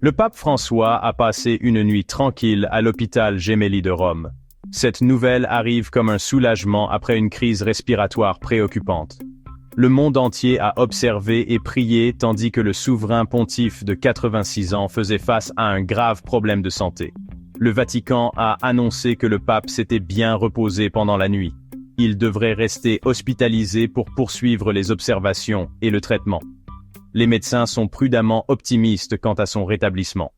Le pape François a passé une nuit tranquille à l'hôpital Gemelli de Rome. Cette nouvelle arrive comme un soulagement après une crise respiratoire préoccupante. Le monde entier a observé et prié tandis que le souverain pontife de 86 ans faisait face à un grave problème de santé. Le Vatican a annoncé que le pape s'était bien reposé pendant la nuit. Il devrait rester hospitalisé pour poursuivre les observations et le traitement. Les médecins sont prudemment optimistes quant à son rétablissement.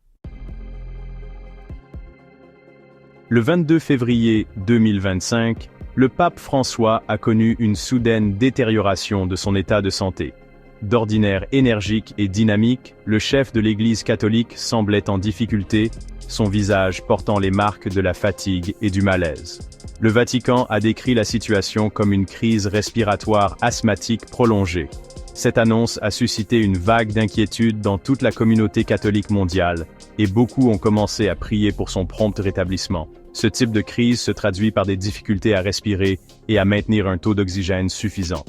Le 22 février 2025, le pape François a connu une soudaine détérioration de son état de santé. D'ordinaire énergique et dynamique, le chef de l'Église catholique semblait en difficulté, son visage portant les marques de la fatigue et du malaise. Le Vatican a décrit la situation comme une crise respiratoire asthmatique prolongée. Cette annonce a suscité une vague d'inquiétude dans toute la communauté catholique mondiale, et beaucoup ont commencé à prier pour son prompt rétablissement. Ce type de crise se traduit par des difficultés à respirer et à maintenir un taux d'oxygène suffisant.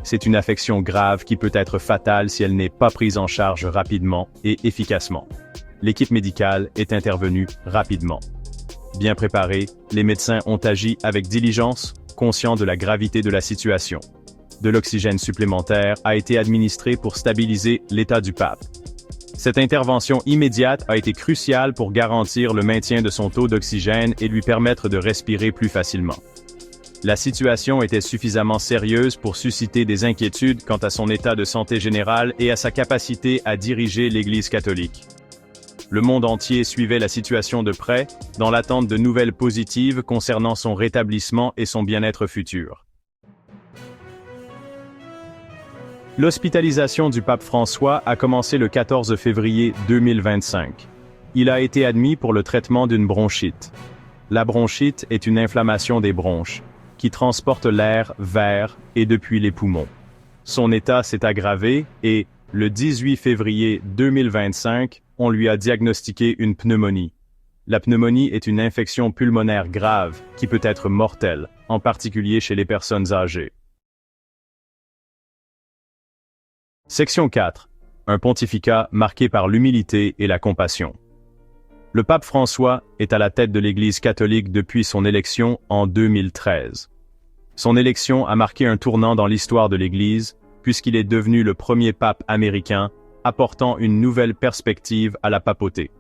C'est une affection grave qui peut être fatale si elle n'est pas prise en charge rapidement et efficacement. L'équipe médicale est intervenue rapidement. Bien préparés, les médecins ont agi avec diligence, conscients de la gravité de la situation. De l'oxygène supplémentaire a été administré pour stabiliser l'état du pape. Cette intervention immédiate a été cruciale pour garantir le maintien de son taux d'oxygène et lui permettre de respirer plus facilement. La situation était suffisamment sérieuse pour susciter des inquiétudes quant à son état de santé général et à sa capacité à diriger l'Église catholique. Le monde entier suivait la situation de près, dans l'attente de nouvelles positives concernant son rétablissement et son bien-être futur. L'hospitalisation du pape François a commencé le 14 février 2025. Il a été admis pour le traitement d'une bronchite. La bronchite est une inflammation des bronches, qui transporte l'air vers et depuis les poumons. Son état s'est aggravé et, le 18 février 2025, on lui a diagnostiqué une pneumonie. La pneumonie est une infection pulmonaire grave qui peut être mortelle, en particulier chez les personnes âgées. Section 4. Un pontificat marqué par l'humilité et la compassion. Le pape François est à la tête de l'Église catholique depuis son élection en 2013. Son élection a marqué un tournant dans l'histoire de l'Église, puisqu'il est devenu le premier pape américain, apportant une nouvelle perspective à la papauté.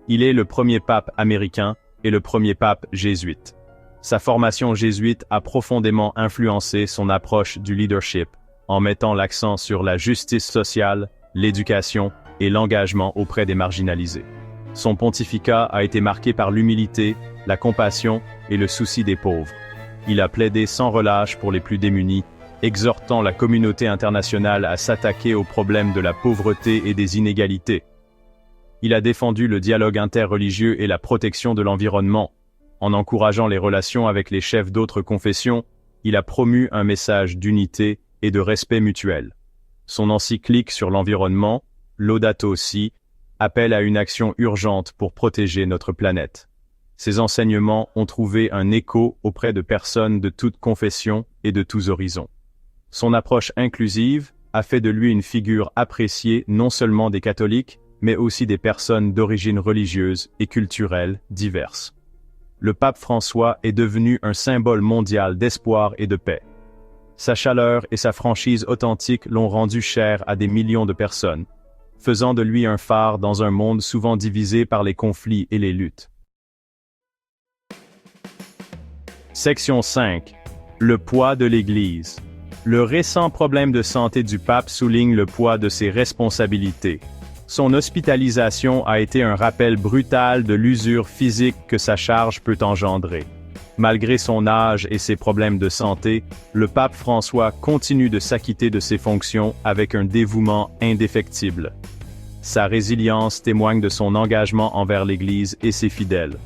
Il est le premier pape américain et le premier pape jésuite. Sa formation jésuite a profondément influencé son approche du leadership, en mettant l'accent sur la justice sociale, l'éducation et l'engagement auprès des marginalisés. Son pontificat a été marqué par l'humilité, la compassion et le souci des pauvres. Il a plaidé sans relâche pour les plus démunis, exhortant la communauté internationale à s'attaquer aux problèmes de la pauvreté et des inégalités. Il a défendu le dialogue interreligieux et la protection de l'environnement. En encourageant les relations avec les chefs d'autres confessions, il a promu un message d'unité et de respect mutuel. Son encyclique sur l'environnement, Laudato Si, appelle à une action urgente pour protéger notre planète. Ses enseignements ont trouvé un écho auprès de personnes de toutes confessions et de tous horizons. Son approche inclusive a fait de lui une figure appréciée non seulement des catholiques, mais aussi des personnes d'origine religieuse et culturelle diverses. Le pape François est devenu un symbole mondial d'espoir et de paix. Sa chaleur et sa franchise authentique l'ont rendu cher à des millions de personnes, faisant de lui un phare dans un monde souvent divisé par les conflits et les luttes. Section 5. Le poids de l'Église. Le récent problème de santé du pape souligne le poids de ses responsabilités. Son hospitalisation a été un rappel brutal de l'usure physique que sa charge peut engendrer. Malgré son âge et ses problèmes de santé, le pape François continue de s'acquitter de ses fonctions avec un dévouement indéfectible. Sa résilience témoigne de son engagement envers l'Église et ses fidèles.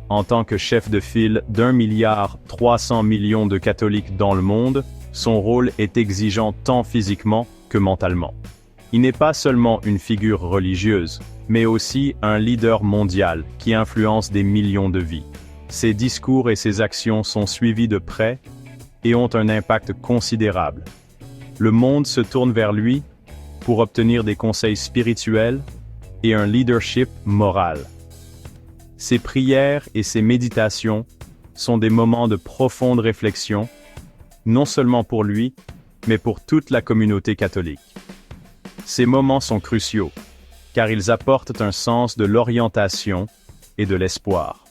En tant que chef de file d'1,3 milliard de catholiques dans le monde, son rôle est exigeant tant physiquement que mentalement. Il n'est pas seulement une figure religieuse, mais aussi un leader mondial qui influence des millions de vies. Ses discours et ses actions sont suivis de près et ont un impact considérable. Le monde se tourne vers lui pour obtenir des conseils spirituels, et un leadership moral. Ses prières et ses méditations sont des moments de profonde réflexion, non seulement pour lui, mais pour toute la communauté catholique. Ces moments sont cruciaux, car ils apportent un sens de l'orientation et de l'espoir.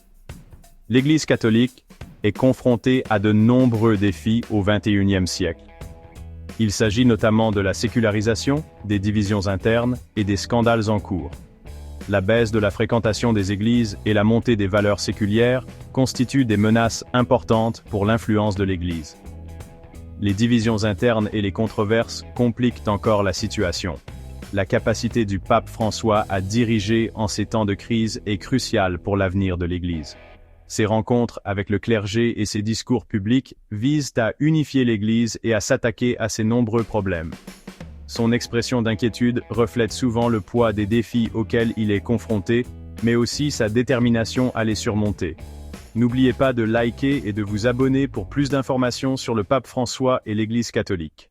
L'Église catholique est confrontée à de nombreux défis au XXIe siècle. Il s'agit notamment de la sécularisation, des divisions internes et des scandales en cours. La baisse de la fréquentation des églises et la montée des valeurs séculières constituent des menaces importantes pour l'influence de l'Église. Les divisions internes et les controverses compliquent encore la situation. La capacité du pape François à diriger en ces temps de crise est cruciale pour l'avenir de l'Église. Ses rencontres avec le clergé et ses discours publics visent à unifier l'Église et à s'attaquer à ses nombreux problèmes. Son expression d'inquiétude reflète souvent le poids des défis auxquels il est confronté, mais aussi sa détermination à les surmonter. N'oubliez pas de liker et de vous abonner pour plus d'informations sur le pape François et l'Église catholique.